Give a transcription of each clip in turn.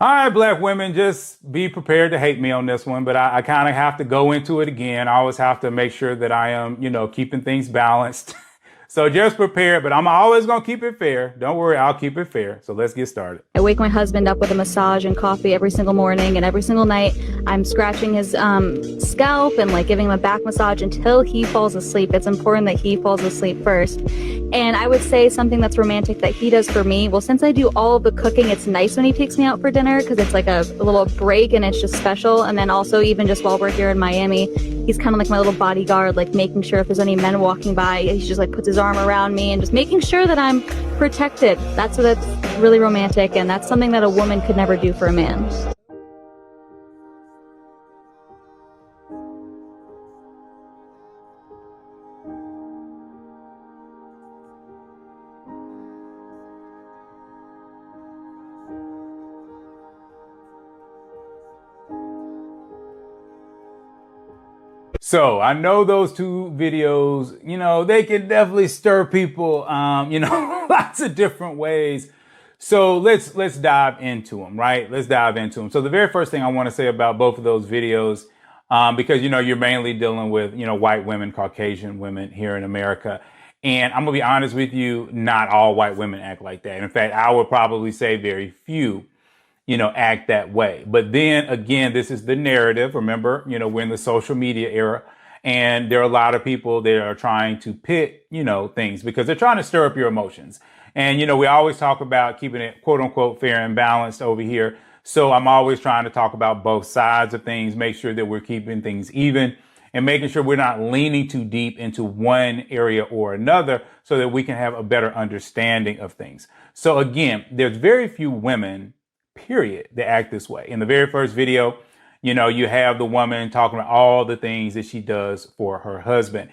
All right, black women, just be prepared to hate me on this one, but I kind of have to go into it again. I always have to make sure that I am, keeping things balanced. So just prepare, but I'm always going to keep it fair. Don't worry, I'll keep it fair. So let's get started. I wake my husband up with a massage and coffee every single morning, and every single night I'm scratching his scalp and like giving him a back massage until he falls asleep. It's important that he falls asleep first. And I would say something that's romantic that he does for me. Well, since I do all of the cooking, it's nice when he takes me out for dinner because it's like a little break and it's just special. And then also even just while we're here in Miami, he's kind of like my little bodyguard, like making sure if there's any men walking by, he just like puts his arm around me and just making sure that I'm protected. That's really romantic, and that's something that a woman could never do for a man. So I know those two videos, they can definitely stir people, lots of different ways. So let's dive into them, right? Let's dive into them. So the very first thing I want to say about both of those videos, because, you're mainly dealing with, white women, Caucasian women here in America. And I'm going to be honest with you, not all white women act like that. In fact, I would probably say very few act that way. But then again, this is the narrative. Remember, we're in the social media era, and there are a lot of people that are trying to pit, things because they're trying to stir up your emotions. And, we always talk about keeping it quote unquote fair and balanced over here. So I'm always trying to talk about both sides of things, make sure that we're keeping things even and making sure we're not leaning too deep into one area or another so that we can have a better understanding of things. So again, there's very few women period, they act this way. In the very first video, you have the woman talking about all the things that she does for her husband.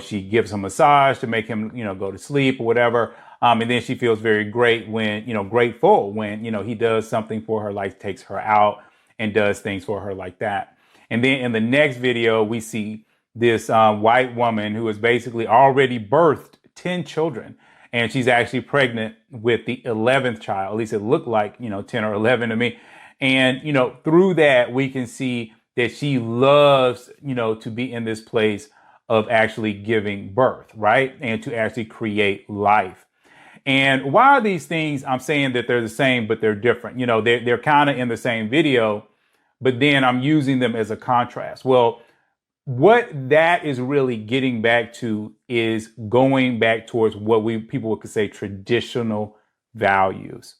She gives him a massage to make him, go to sleep or whatever. And then she feels very grateful when, he does something for her, like takes her out and does things for her like that. And then in the next video, we see this white woman who has basically already birthed 10 children. And she's actually pregnant with the 11th child. At least it looked like, 10 or 11 to me. And, through that, we can see that she loves, to be in this place of actually giving birth, right? And to actually create life. And why are these things? I'm saying that they're the same, but they're different. They're kind of in the same video, but then I'm using them as a contrast. Well, what that is really getting back to is going back towards what people could say traditional values,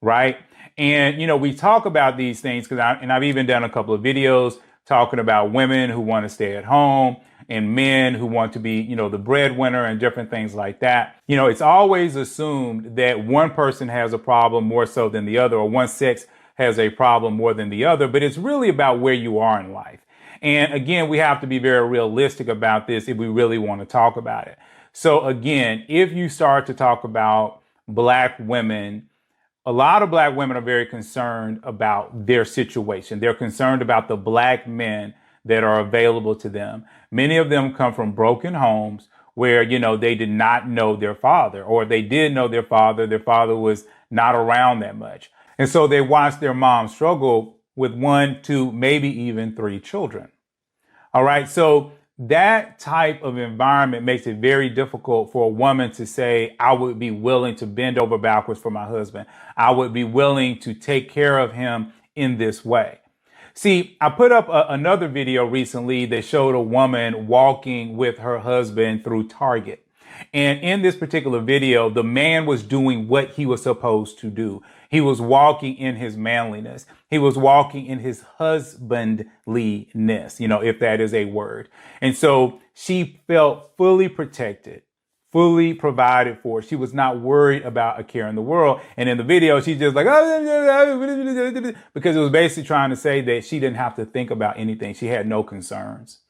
right? And we talk about these things because I've even done a couple of videos talking about women who want to stay at home and men who want to be, the breadwinner and different things like that. It's always assumed that one person has a problem more so than the other, or one sex has a problem more than the other, but it's really about where you are in life. And again, we have to be very realistic about this if we really want to talk about it. So again, if you start to talk about black women, a lot of black women are very concerned about their situation. They're concerned about the black men that are available to them. Many of them come from broken homes where, they did not know their father, or they did know their father was not around that much. And so they watched their mom struggle with 1, 2, maybe even 3 children. All right. So that type of environment makes it very difficult for a woman to say, I would be willing to bend over backwards for my husband. I would be willing to take care of him in this way. See, I put up another video recently that showed a woman walking with her husband through Target. And in this particular video, the man was doing what he was supposed to do. He was walking in his manliness. He was walking in his husbandliness, if that is a word. And so she felt fully protected, fully provided for. She was not worried about a care in the world. And in the video, she's just like, because it was basically trying to say that she didn't have to think about anything. She had no concerns.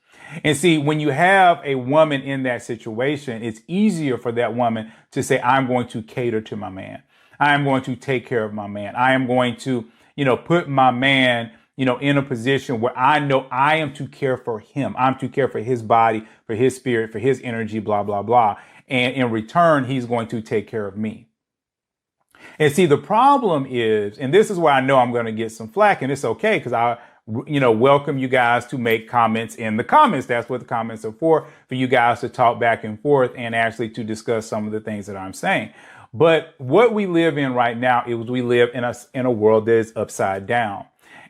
And see, when you have a woman in that situation, it's easier for that woman to say, I'm going to cater to my man. I am going to take care of my man. I am going to, put my man, in a position where I know I am to care for him. I'm to care for his body, for his spirit, for his energy, blah, blah, blah. And in return, he's going to take care of me. And see, the problem is, and this is why I know I'm going to get some flack, and it's okay because I, welcome you guys to make comments in the comments. That's what the comments are for you guys to talk back and forth and actually to discuss some of the things that I'm saying. But what we live in right now is we live in a world that is upside down.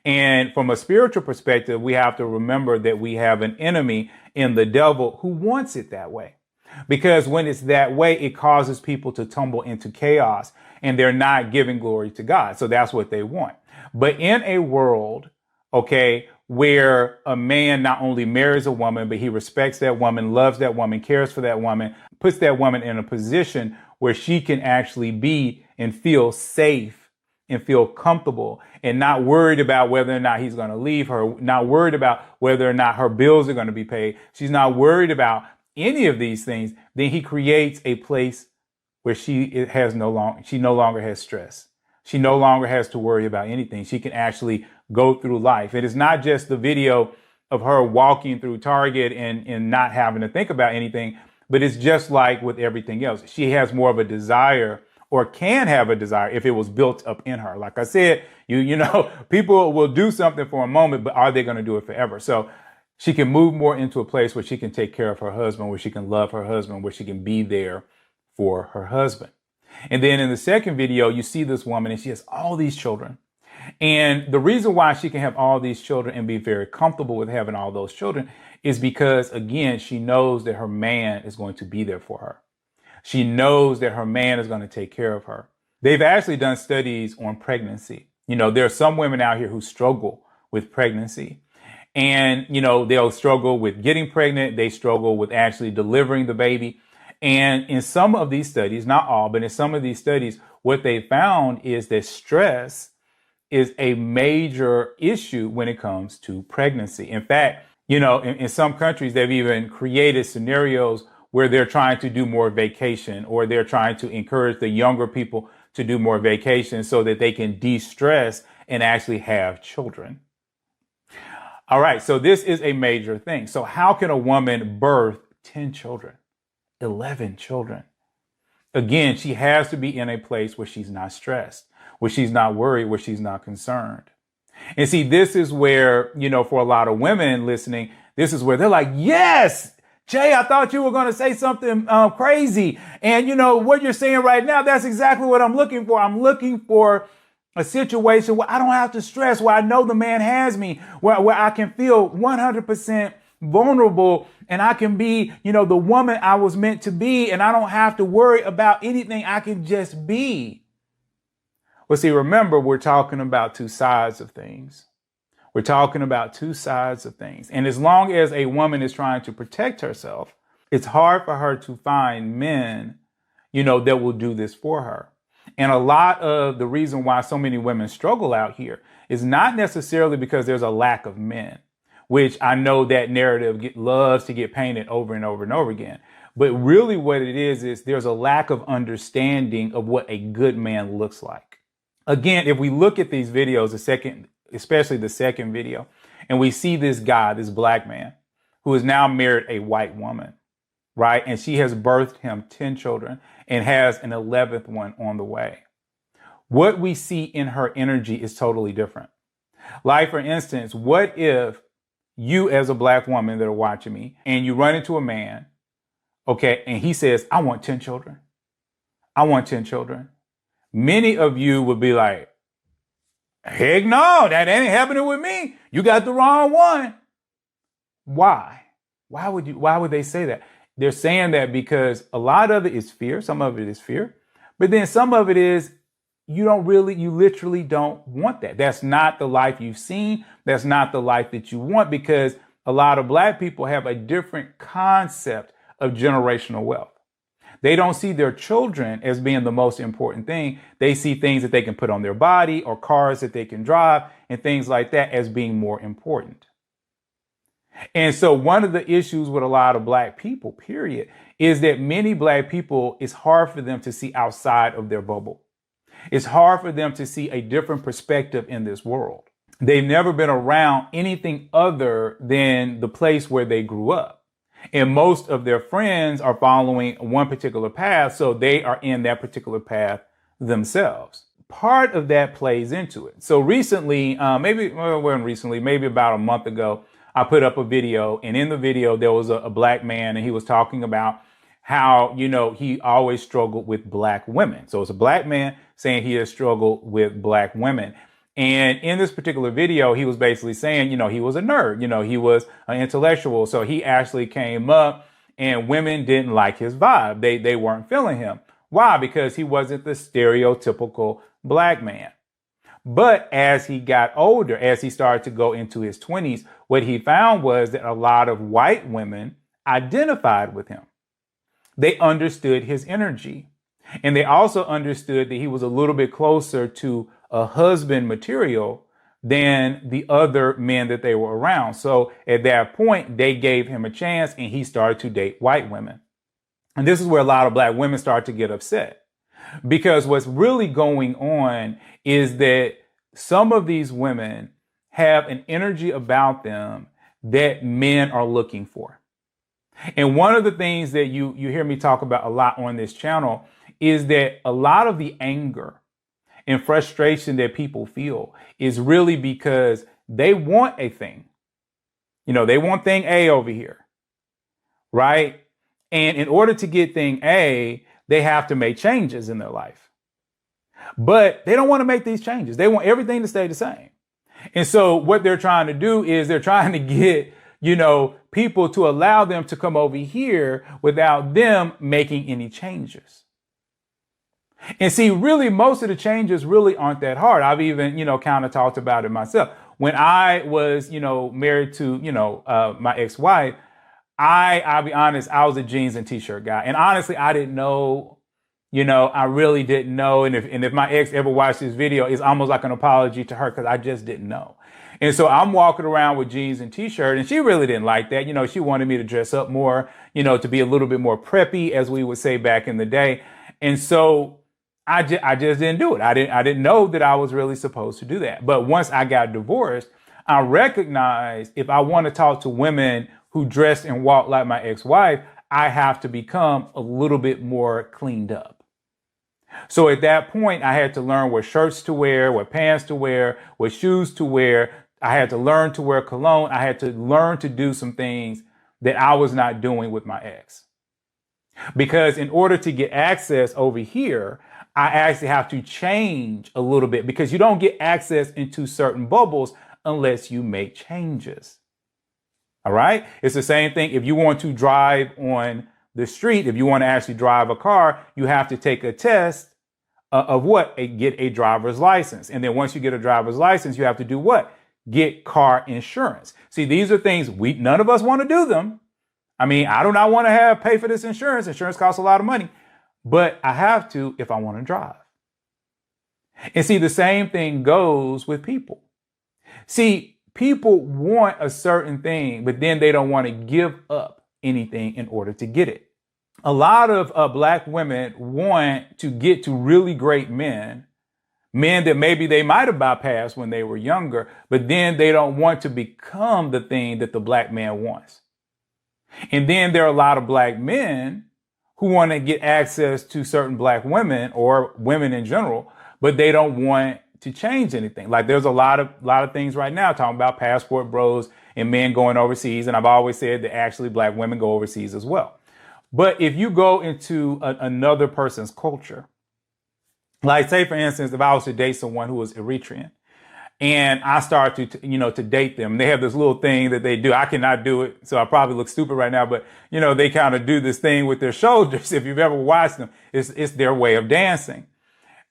And from a spiritual perspective, we have to remember that we have an enemy in the devil who wants it that way. Because when it's that way, it causes people to tumble into chaos and they're not giving glory to God. So that's what they want. But in a world, okay, where a man not only marries a woman, but he respects that woman, loves that woman, cares for that woman, puts that woman in a position where she can actually be and feel safe and feel comfortable and not worried about whether or not he's going to leave her, not worried about whether or not her bills are going to be paid. She's not worried about any of these things. Then he creates a place where she no longer has stress. She no longer has to worry about anything. She can actually go through life. It is not just the video of her walking through Target and not having to think about anything, but it's just like with everything else. She has more of a desire, or can have a desire, if it was built up in her. Like I said, people will do something for a moment, but are they going to do it forever? So she can move more into a place where she can take care of her husband, where she can love her husband, where she can be there for her husband. And then in the second video, you see this woman and she has all these children. And the reason why she can have all these children and be very comfortable with having all those children is because, again, she knows that her man is going to be there for her. She knows that her man is going to take care of her. They've actually done studies on pregnancy. There are some women out here who struggle with pregnancy. And, they'll struggle with getting pregnant. They struggle with actually delivering the baby. And in some of these studies, not all, but in some of these studies, what they found is that stress is a major issue when it comes to pregnancy. In fact, in some countries, they've even created scenarios where they're trying to do more vacation, or they're trying to encourage the younger people to do more vacation so that they can de-stress and actually have children. All right, so this is a major thing. So how can a woman birth 10 children, 11 children? Again, she has to be in a place where she's not stressed, where she's not worried, where she's not concerned. And see, this is where, for a lot of women listening, this is where they're like, yes, Jay, I thought you were going to say something crazy. And what you're saying right now, that's exactly what I'm looking for. I'm looking for a situation where I don't have to stress, where I know the man has me, where I can feel 100% vulnerable and I can be, the woman I was meant to be, and I don't have to worry about anything. I can just be. Well, see, remember, we're talking about two sides of things. We're talking about two sides of things. And as long as a woman is trying to protect herself, it's hard for her to find men, that will do this for her. And a lot of the reason why so many women struggle out here is not necessarily because there's a lack of men, which I know that narrative loves to get painted over and over and over again. But really what it is there's a lack of understanding of what a good man looks like. Again, if we look at these videos, especially the second video, and we see this guy, this black man, who has now married a white woman, right? And she has birthed him 10 children and has an 11th one on the way. What we see in her energy is totally different. Like, for instance, what if you, as a black woman that are watching me, and you run into a man, okay, and he says, I want 10 children. I want 10 children. Many of you would be like, heck no, that ain't happening with me. You got the wrong one. Why? Why would they say that? They're saying that because a lot of it is fear. Some of it is fear. But then some of it is you literally don't want that. That's not the life you've seen. That's not the life that you want, because a lot of black people have a different concept of generational wealth. They don't see their children as being the most important thing. They see things that they can put on their body or cars that they can drive and things like that as being more important. And so one of the issues with a lot of black people, period, is that many black people, it's hard for them to see outside of their bubble. It's hard for them to see a different perspective in this world. They've never been around anything other than the place where they grew up. And most of their friends are following one particular path, so they are in that particular path themselves. Part of that plays into it. So recently, maybe about a month ago, I put up a video, and in the video, there was a black man, and he was talking about how, he always struggled with black women. So it's a black man saying he has struggled with black women. And in this particular video, he was basically saying, he was a nerd, he was an intellectual. So he actually came up and women didn't like his vibe. They weren't feeling him. Why? Because he wasn't the stereotypical black man. But as he got older, as he started to go into his 20s, what he found was that a lot of white women identified with him. They understood his energy. And they also understood that he was a little bit closer to a husband material than the other men that they were around. So at that point, they gave him a chance, and he started to date white women. And this is where a lot of black women start to get upset, because what's really going on is that some of these women have an energy about them that men are looking for. And one of the things that you hear me talk about a lot on this channel is that a lot of the anger and frustration that people feel is really because they want a thing. They want thing A over here, right? And in order to get thing A, they have to make changes in their life. But they don't want to make these changes. They want everything to stay the same. And so what they're trying to do is they're trying to get, people to allow them to come over here without them making any changes. And see, really, most of the changes really aren't that hard. I've even, kind of talked about it myself. When I was, married to, my ex-wife, I'll be honest, I was a jeans and t-shirt guy. And honestly, I didn't know, I really didn't know. And if my ex ever watched this video, it's almost like an apology to her, because I just didn't know. And so I'm walking around with jeans and t-shirt, and she really didn't like that. She wanted me to dress up more, to be a little bit more preppy, as we would say back in the day. And so I just didn't do it. I didn't know that I was really supposed to do that. But once I got divorced, I recognized if I want to talk to women who dress and walk like my ex-wife, I have to become a little bit more cleaned up. So at that point, I had to learn what shirts to wear, what pants to wear, what shoes to wear. I had to learn to wear cologne. I had to learn to do some things that I was not doing with my ex. Because in order to get access over here, I actually have to change a little bit, because you don't get access into certain bubbles unless you make changes. All right. It's the same thing. If you want to drive on the street, if you want to actually drive a car, you have to take a test of what? Get a driver's license. And then once you get a driver's license, you have to do what? Get car insurance. See, these are things none of us want to do them. I mean, I do not want to pay for this insurance. Insurance costs a lot of money, but I have to if I want to drive. And see, the same thing goes with people. See, people want a certain thing, but then they don't want to give up anything in order to get it. A lot of black women want to get to really great men that maybe they might have bypassed when they were younger, but then they don't want to become the thing that the black man wants. And then there are a lot of black men who want to get access to certain black women or women in general, but they don't want to change anything. Like there's a lot of things right now talking about passport bros and men going overseas. And I've always said that actually black women go overseas as well. But if you go into another person's culture, like say, for instance, if I was to date someone who was Eritrean and I start to date them, they have this little thing that they do. I cannot do it. So I probably look stupid right now, but they kind of do this thing with their shoulders. If you've ever watched them, it's their way of dancing.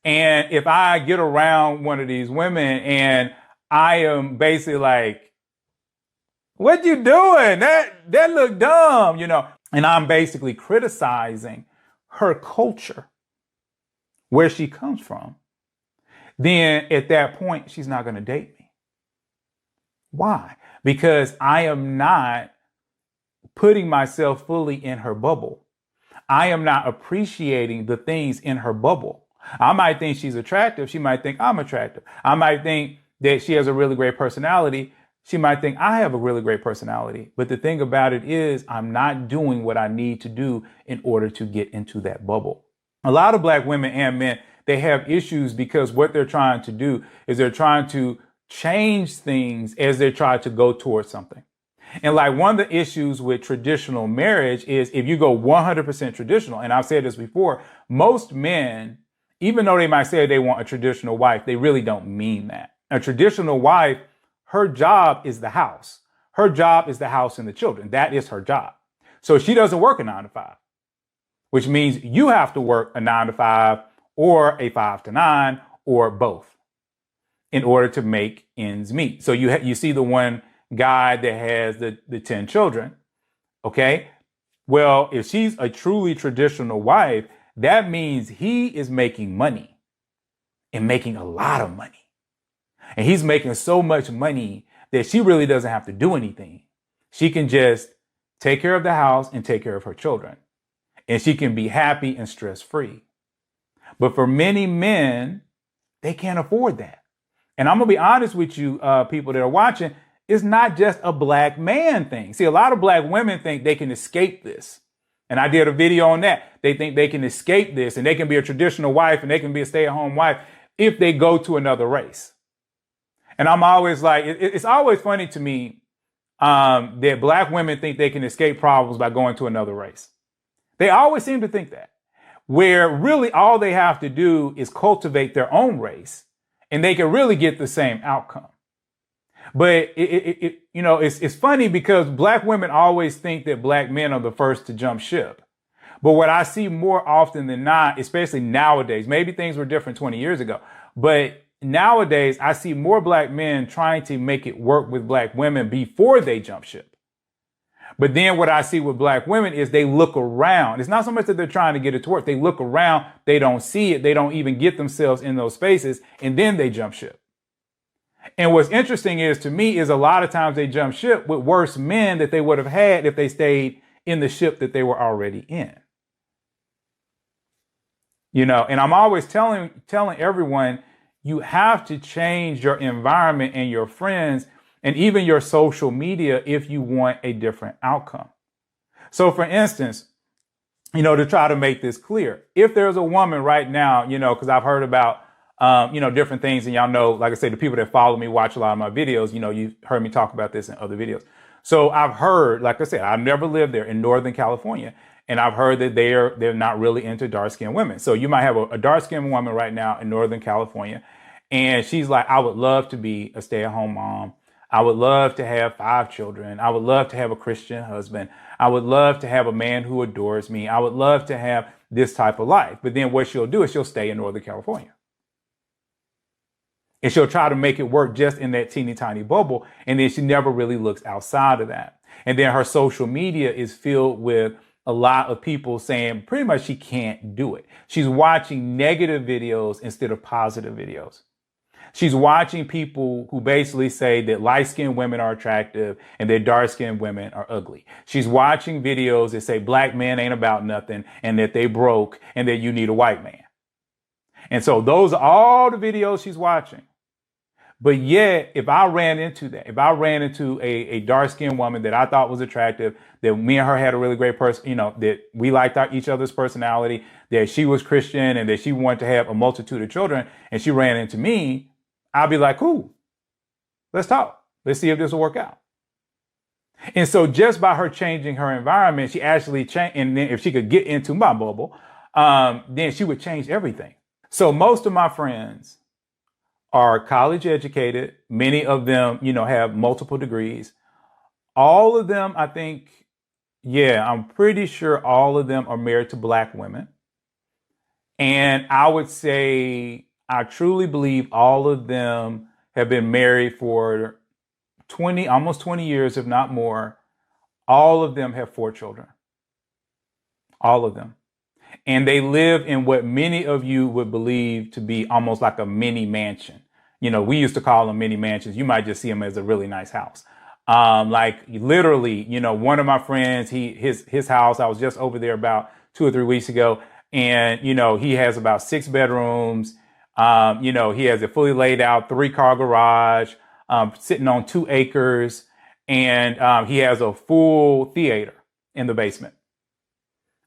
And if I get around one of these women and I am basically like, what you doing? That look dumb, and I'm basically criticizing her culture, where she comes from, then at that point, she's not going to date me. Why? Because I am not putting myself fully in her bubble. I am not appreciating the things in her bubble. I might think she's attractive. She might think I'm attractive. I might think that she has a really great personality. She might think I have a really great personality. But the thing about it is I'm not doing what I need to do in order to get into that bubble. A lot of black women and men, they have issues because what they're trying to do is they're trying to change things as they try to go towards something. And like one of the issues with traditional marriage is if you go 100% traditional, and I've said this before, most men, even though they might say they want a traditional wife, they really don't mean that. A traditional wife, her job is the house. Her job is the house and the children. That is her job. So she doesn't work a 9 to 5, which means you have to work a 9 to 5 or a 5 to 9 or both in order to make ends meet. So you see the one guy that has the 10 children. Okay. Well, if she's a truly traditional wife, that means he is making money and making a lot of money. And he's making so much money that she really doesn't have to do anything. She can just take care of the house and take care of her children. And she can be happy and stress-free. But for many men, they can't afford that. And I'm going to be honest with you, people that are watching, it's not just a black man thing. See, a lot of black women think they can escape this. And I did a video on that. They think they can escape this and they can be a traditional wife and they can be a stay-at-home wife if they go to another race. And I'm always like, it's always funny to me that black women think they can escape problems by going to another race. They always seem to think that, where really all they have to do is cultivate their own race and they can really get the same outcome. But it's funny because black women always think that black men are the first to jump ship. But what I see more often than not, especially nowadays, maybe things were different 20 years ago, but nowadays I see more black men trying to make it work with black women before they jump ship. But then what I see with black women is they look around. It's not so much that they're trying to get it to work. They look around, they don't see it, they don't even get themselves in those spaces, and then they jump ship. And what's interesting is, to me, is a lot of times they jump ship with worse men that they would have had if they stayed in the ship that they were already in. And I'm always telling everyone, you have to change your environment and your friends and even your social media if you want a different outcome. So for instance, to try to make this clear, if there's a woman right now, because I've heard about different things. And y'all know, like I say, the people that follow me, watch a lot of my videos, you've heard me talk about this in other videos. So I've heard, like I said, I've never lived there in Northern California. And I've heard that they're not really into dark-skinned women. So you might have a dark-skinned woman right now in Northern California. And she's like, I would love to be a stay-at-home mom. I would love to have 5 children. I would love to have a Christian husband. I would love to have a man who adores me. I would love to have this type of life. But then what she'll do is she'll stay in Northern California. And she'll try to make it work just in that teeny tiny bubble. And then she never really looks outside of that. And then her social media is filled with a lot of people saying pretty much she can't do it. She's watching negative videos instead of positive videos. She's watching people who basically say that light-skinned women are attractive and that dark-skinned women are ugly. She's watching videos that say black men ain't about nothing and that they broke and that you need a white man. And so those are all the videos she's watching. But yet, if I ran into a dark-skinned woman that I thought was attractive, that me and her had a really great person, that we liked each other's personality, that she was Christian and that she wanted to have a multitude of children, and she ran into me, I'd be like, cool, let's talk. Let's see if this will work out. And so just by her changing her environment, she actually changed. And then if she could get into my bubble, then she would change everything. So most of my friends are college educated. Many of them, have multiple degrees. All of them, I think, I'm pretty sure all of them are married to black women. And I would say, I truly believe all of them have been married for almost 20 years, if not more. All of them have 4 children. All of them. And they live in what many of you would believe to be almost like a mini mansion. We used to call them mini mansions. You might just see them as a really nice house. Like literally, one of my friends, his house, I was just over there about 2 or 3 weeks ago. And, he has about 6 bedrooms. He has a fully laid out 3-car garage, sitting on 2 acres. And he has a full theater in the basement.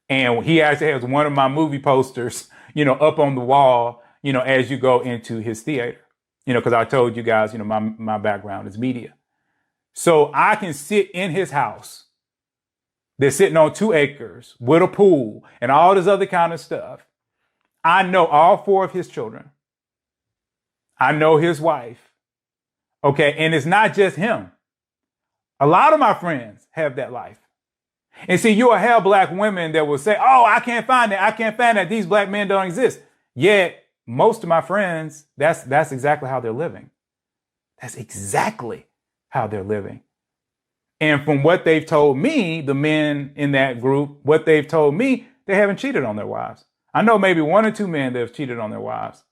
And he actually has one of my movie posters, up on the wall, as you go into his theater, because I told you guys, my background is media. So I can sit in his house. They're sitting on 2 acres with a pool and all this other kind of stuff. I know all 4 of his children. I know his wife. Okay. And it's not just him. A lot of my friends have that life. And see, you'll have black women that will say, oh, I can't find that. I can't find that. These black men don't exist. Yet most of my friends, that's exactly how they're living. That's exactly how they're living. And from what they've told me, the men in that group, what they've told me, they haven't cheated on their wives. I know maybe 1 or 2 men that have cheated on their wives.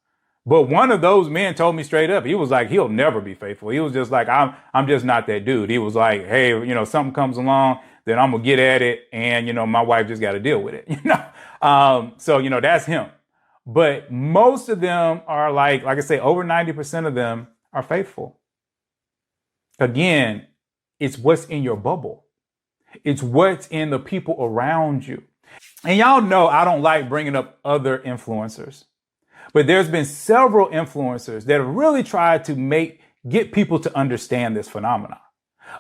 But one of those men told me straight up, he was like, he'll never be faithful. He was just like, I'm just not that dude. He was like, hey, something comes along, then I'm going to get at it. And, my wife just got to deal with it, So, that's him. But most of them are like I say, over 90% of them are faithful. Again, it's what's in your bubble. It's what's in the people around you. And y'all know I don't like bringing up other influencers, but there's been several influencers that have really tried to get people to understand this phenomenon.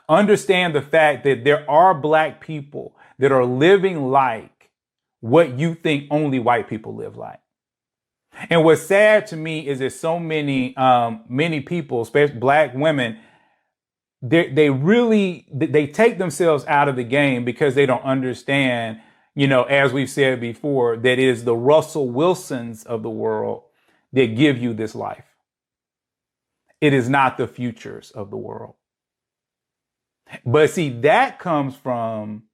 Understand the fact that there are black people that are living like what you think only white people live like. And what's sad to me is that so many people, especially black women, they take themselves out of the game because they don't understand, as we've said before, that it is the Russell Wilsons of the world that give you this life. It is not the futures of the world. But see, that comes from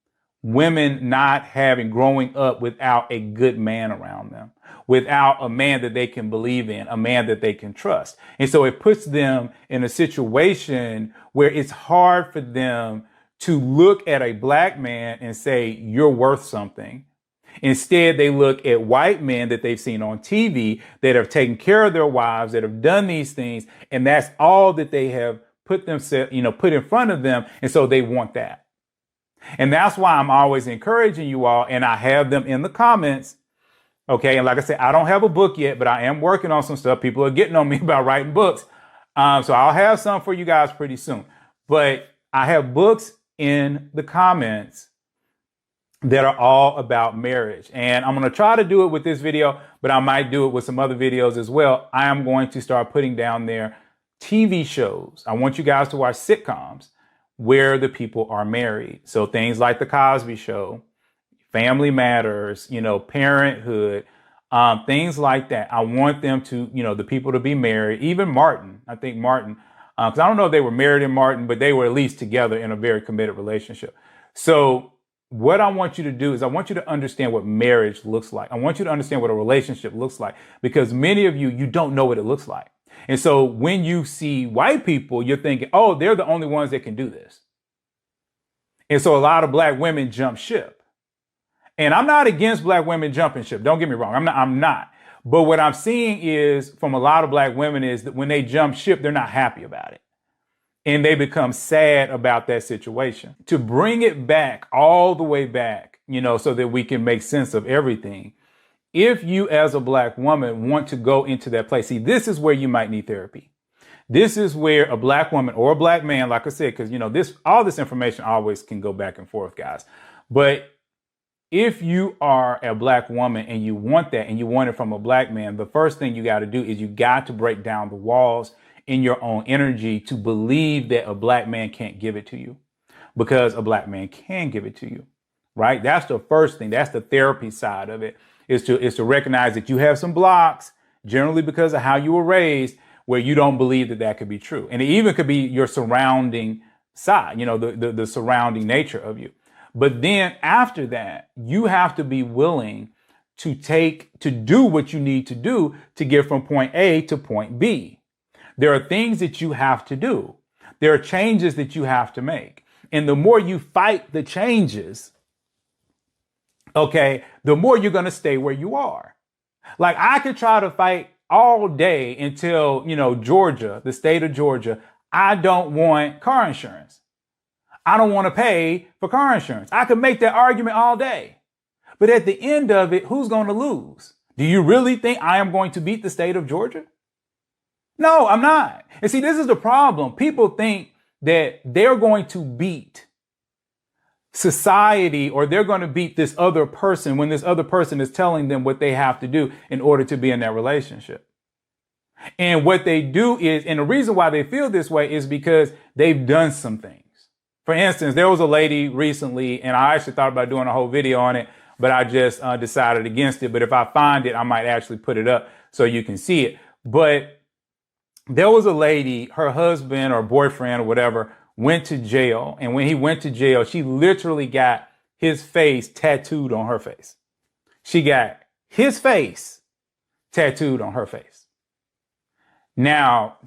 women not growing up without a good man around them, without a man that they can believe in, a man that they can trust. And so it puts them in a situation where it's hard for them to look at a black man and say, you're worth something. Instead, they look at white men that they've seen on TV that have taken care of their wives, that have done these things. And that's all that they have put in front of them. And so they want that. And that's why I'm always encouraging you all. And I have them in the comments. Okay. And like I said, I don't have a book yet, but I am working on some stuff. People are getting on me about writing books. So I'll have some for you guys pretty soon. But I have books in the comments that are all about marriage. And I'm going to try to do it with this video, but I might do it with some other videos as well. I am going to start putting down there TV shows. I want you guys to watch sitcoms where the people are married. So things like the Cosby Show, Family Matters, Parenthood, things like that. I want them to, the people to be married. Even Martin, I think Martin, because I don't know if they were married in Martin, but they were at least together in a very committed relationship. So what I want you to do is I want you to understand what marriage looks like. I want you to understand what a relationship looks like, because many of you don't know what it looks like. And so when you see white people, you're thinking, oh, they're the only ones that can do this. And so a lot of black women jump ship. And I'm not against black women jumping ship. Don't get me wrong. I'm not. But what I'm seeing is from a lot of black women is that when they jump ship, they're not happy about it. And they become sad about that situation. To bring it back all the way back, so that we can make sense of everything. If you as a black woman want to go into that place, see, this is where you might need therapy. This is where a black woman or a black man, like I said, because, all this information always can go back and forth, guys. But if you are a black woman and you want that and you want it from a black man, the first thing you got to do is you got to break down the walls in your own energy to believe that a black man can't give it to you, because a black man can give it to you, right? That's the first thing. That's the therapy side of it, is to recognize that you have some blocks, generally because of how you were raised, where you don't believe that could be true. And it even could be your surrounding side, the surrounding nature of you. But then after that, you have to be willing to do what you need to do to get from point A to point B. There are things that you have to do. There are changes that you have to make. And the more you fight the changes, okay, the more you're going to stay where you are. Like I could try to fight all day until, Georgia, the state of Georgia, I don't want car insurance. I don't want to pay for car insurance. I could make that argument all day. But at the end of it, who's going to lose? Do you really think I am going to beat the state of Georgia? No, I'm not. And see, this is the problem. People think that they're going to beat society or they're going to beat this other person when this other person is telling them what they have to do in order to be in that relationship. And what they do is, and the reason why they feel this way is because they've done some things. For instance, there was a lady recently, and I actually thought about doing a whole video on it, but I just decided against it. But if I find it, I might actually put it up so you can see it. But there was a lady, her husband or boyfriend or whatever went to jail. And when he went to jail, she literally got his face tattooed on her face. She got his face tattooed on her face. Now,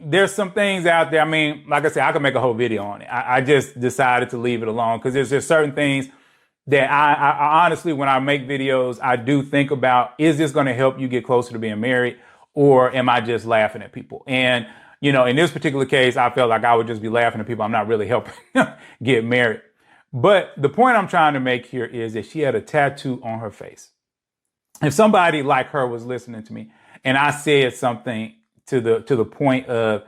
there's some things out there. I mean, like I said, I could make a whole video on it. I just decided to leave it alone because there's just certain things that I honestly, when I make videos, I do think about, is this going to help you get closer to being married, or am I just laughing at people? And, in this particular case, I felt like I would just be laughing at people. I'm not really helping get married. But the point I'm trying to make here is that she had a tattoo on her face. If somebody like her was listening to me and I said something to the point of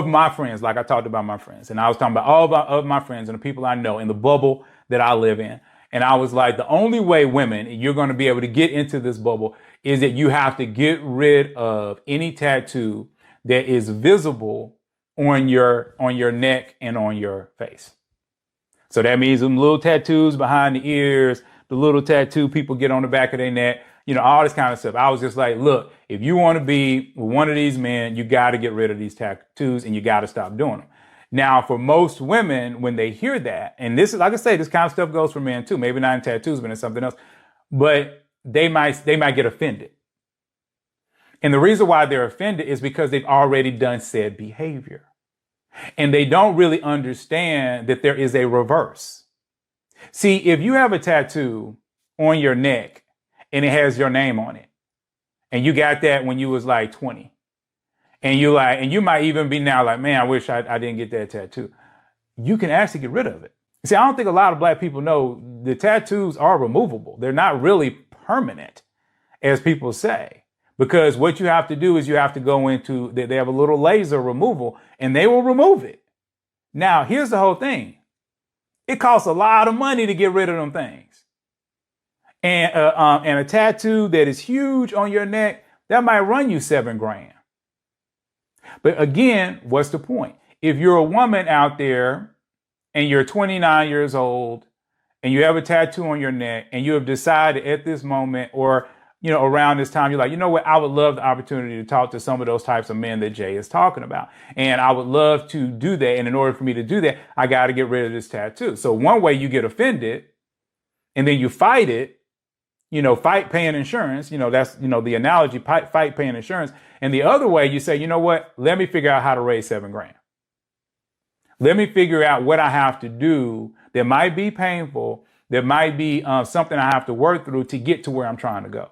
my friends, like I talked about my friends, and I was talking about of my friends and the people I know in the bubble that I live in. And I was like, the only way women, you're going to be able to get into this bubble is that you have to get rid of any tattoo that is visible on your neck and on your face. So that means them little tattoos behind the ears, the little tattoo people get on the back of their neck, all this kind of stuff. I was just like, look, if you want to be one of these men, you got to get rid of these tattoos and you got to stop doing them. Now, for most women, when they hear that, and this is, like I say, this kind of stuff goes for men too, maybe not in tattoos, but in something else, but they might get offended. And the reason why they're offended is because they've already done said behavior. And they don't really understand that there is a reverse. See, if you have a tattoo on your neck and it has your name on it, and you got that when you was like 20, and you might even be now like, man, I wish I didn't get that tattoo. You can actually get rid of it. See, I don't think a lot of black people know the tattoos are removable. They're not really permanent, as people say, because what you have to do is you have to go into, they have a little laser removal and they will remove it. Now, here's the whole thing. It costs a lot of money to get rid of them things. And a tattoo that is huge on your neck, that might run you $7,000. But again, what's the point? If you're a woman out there and you're 29 years old and you have a tattoo on your neck and you have decided at this moment or, around this time, you're like, you know what? I would love the opportunity to talk to some of those types of men that Jay is talking about. And I would love to do that. And in order for me to do that, I got to get rid of this tattoo. So one way you get offended and then you fight it, fight paying insurance, that's, the analogy, fight paying insurance. And the other way you say, you know what, let me figure out how to raise $7,000. Let me figure out what I have to do that might be painful, that might be something I have to work through to get to where I'm trying to go.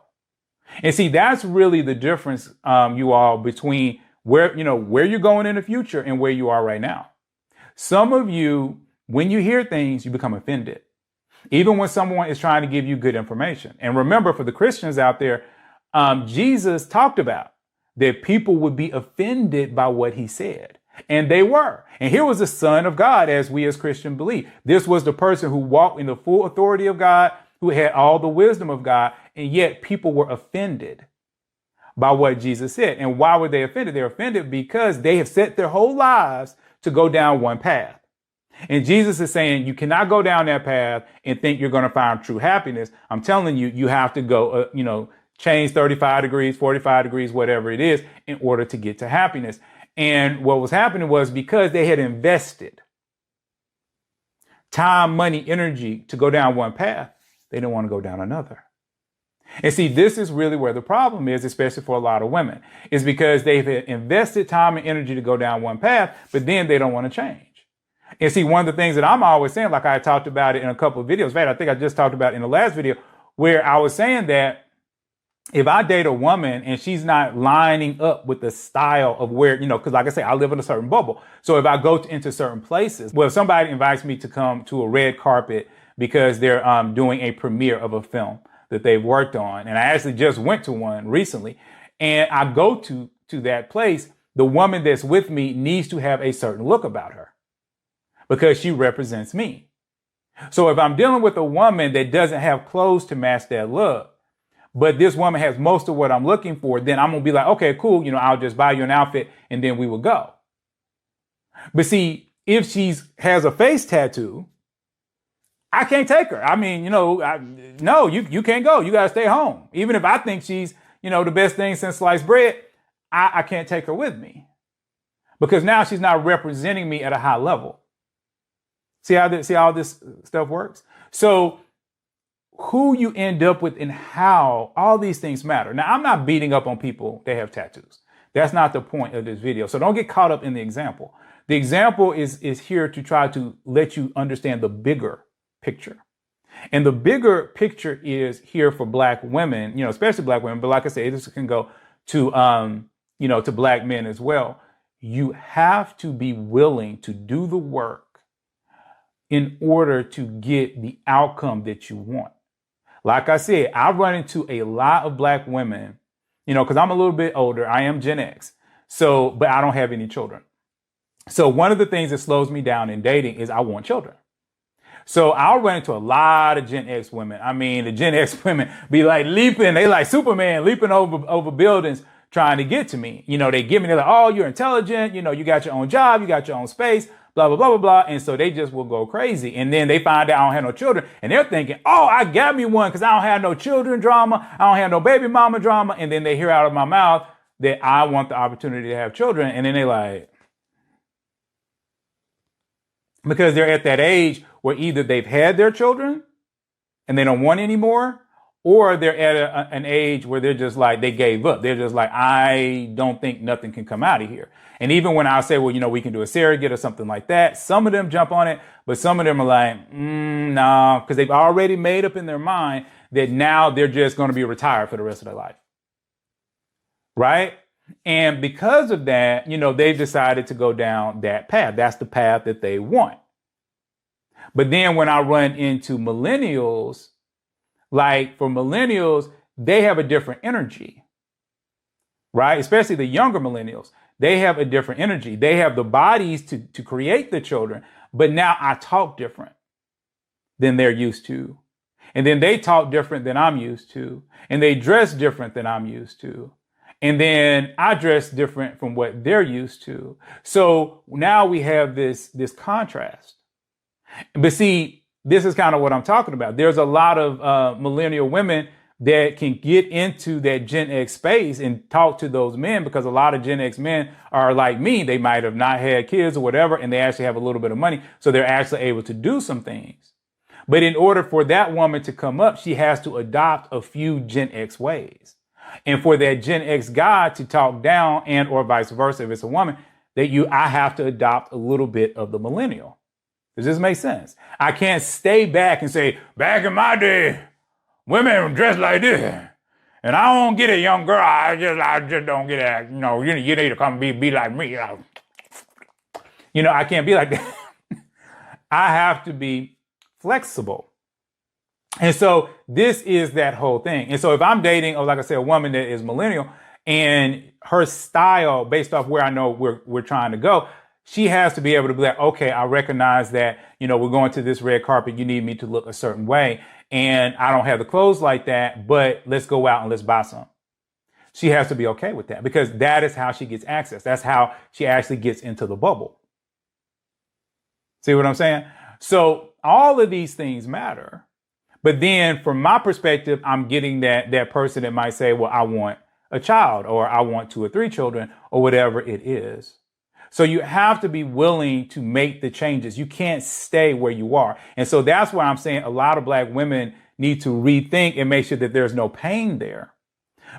And see, that's really the difference, you all, between where you're going in the future and where you are right now. Some of you, when you hear things, you become offended. Even when someone is trying to give you good information. And remember, for the Christians out there, Jesus talked about that people would be offended by what he said. And they were. And here was the Son of God, as we as Christians believe. This was the person who walked in the full authority of God, who had all the wisdom of God. And yet people were offended by what Jesus said. And why were they offended? They're offended because they have set their whole lives to go down one path. And Jesus is saying you cannot go down that path and think you're going to find true happiness. I'm telling you, you have to go, change 35 degrees, 45 degrees, whatever it is, in order to get to happiness. And what was happening was because they had invested time, money, energy to go down one path, they didn't want to go down another. And see, this is really where the problem is, especially for a lot of women, is because they've invested time and energy to go down one path, but then they don't want to change. And see, one of the things that I'm always saying, like I talked about it in a couple of videos, in fact, I think I just talked about it in the last video, where I was saying that if I date a woman and she's not lining up with the style of where, because like I say, I live in a certain bubble. So if I go into certain places, well, if somebody invites me to come to a red carpet because they're doing a premiere of a film that they've worked on. And I actually just went to one recently, and I go to that place. The woman that's with me needs to have a certain look about her because she represents me. So if I'm dealing with a woman that doesn't have clothes to match that look, but this woman has most of what I'm looking for, then I'm going to be like, okay, cool. I'll just buy you an outfit and then we will go. But see, if she has a face tattoo, I can't take her. I mean, no, you can't go. You got to stay home. Even if I think she's, the best thing since sliced bread, I can't take her with me because now she's not representing me at a high level. See how this stuff works? So who you end up with and how, all these things matter. Now, I'm not beating up on people that have tattoos. That's not the point of this video. So don't get caught up in the example. The example is here to try to let you understand the bigger picture. And the bigger picture is here for Black women, especially Black women. But like I said, this can go to, to Black men as well. You have to be willing to do the work in order to get the outcome that you want. Like I said, I run into a lot of Black women, because I'm a little bit older. I am Gen X. So, but I don't have any children. So one of the things that slows me down in dating is I want children. So I'll run into a lot of Gen X women. I mean, the Gen X women be like leaping. They like Superman leaping over buildings trying to get to me. They give me, they're like, oh, you're intelligent. You got your own job. You got your own space. Blah, blah, blah, blah, blah. And so they just will go crazy. And then they find out I don't have no children. And they're thinking, oh, I got me one because I don't have no children drama. I don't have no baby mama drama. And then they hear out of my mouth that I want the opportunity to have children. And then they like, because they're at that age where either they've had their children and they don't want any more, or they're at an age where they're just like, they gave up. They're just like, I don't think nothing can come out of here. And even when I say, well, we can do a surrogate or something like that, some of them jump on it, but some of them are like, no, because they've already made up in their mind that now they're just going to be retired for the rest of their life. Right? And because of that, they've decided to go down that path. That's the path that they want. But then when I run into millennials, like for millennials, they have a different energy, right? Especially the younger millennials. They have a different energy. They have the bodies to create the children, but now I talk different than they're used to. And then they talk different than I'm used to. And they dress different than I'm used to. And then I dress different from what they're used to. So now we have this contrast. But see, this is kind of what I'm talking about. There's a lot of millennial women that can get into that Gen X space and talk to those men, because a lot of Gen X men are like me. They might have not had kids or whatever, and they actually have a little bit of money. So they're actually able to do some things. But in order for that woman to come up, she has to adopt a few Gen X ways. And for that Gen X guy to talk down, and or vice versa, if it's a woman, I have to adopt a little bit of the millennial. Does this make sense? I can't stay back and say, back in my day, women dressed like this. And I don't get it, young girl. I just don't get it. You need to come be like me. I can't be like that. I have to be flexible. And so this is that whole thing. And so if I'm dating, like I said, a woman that is millennial, and her style, based off where I know we're trying to go, she has to be able to be like, okay, I recognize that, we're going to this red carpet. You need me to look a certain way. And I don't have the clothes like that, but let's go out and let's buy some. She has to be okay with that, because that is how she gets access. That's how she actually gets into the bubble. See what I'm saying? So all of these things matter. But then from my perspective, I'm getting that person that might say, well, I want a child, or I want 2 or 3 children, or whatever it is. So you have to be willing to make the changes. You can't stay where you are. And so that's why I'm saying a lot of Black women need to rethink and make sure that there's no pain there.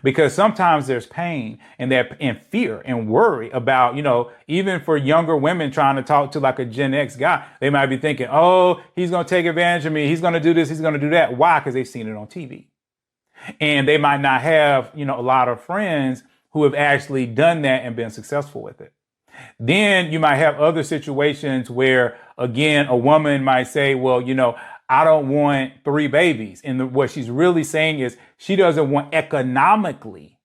Because sometimes there's pain and fear and worry about, even for younger women trying to talk to like a Gen X guy, they might be thinking, oh, he's going to take advantage of me. He's going to do this. He's going to do that. Why? Because they've seen it on TV. And they might not have, a lot of friends who have actually done that and been successful with it. Then you might have other situations where, again, a woman might say, well, I don't want 3 babies. And what she's really saying is she doesn't want economically.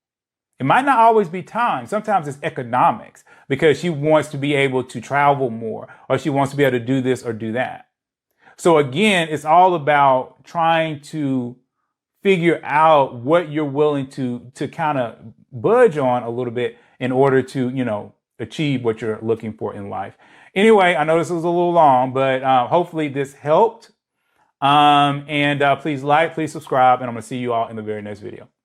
It might not always be time. Sometimes it's economics because she wants to be able to travel more, or she wants to be able to do this or do that. So again, it's all about trying to figure out what you're willing to kind of budge on a little bit in order to, achieve what you're looking for in life. Anyway, I know this was a little long, but hopefully this helped. And please like, please subscribe, and I'm going to see you all in the very next video.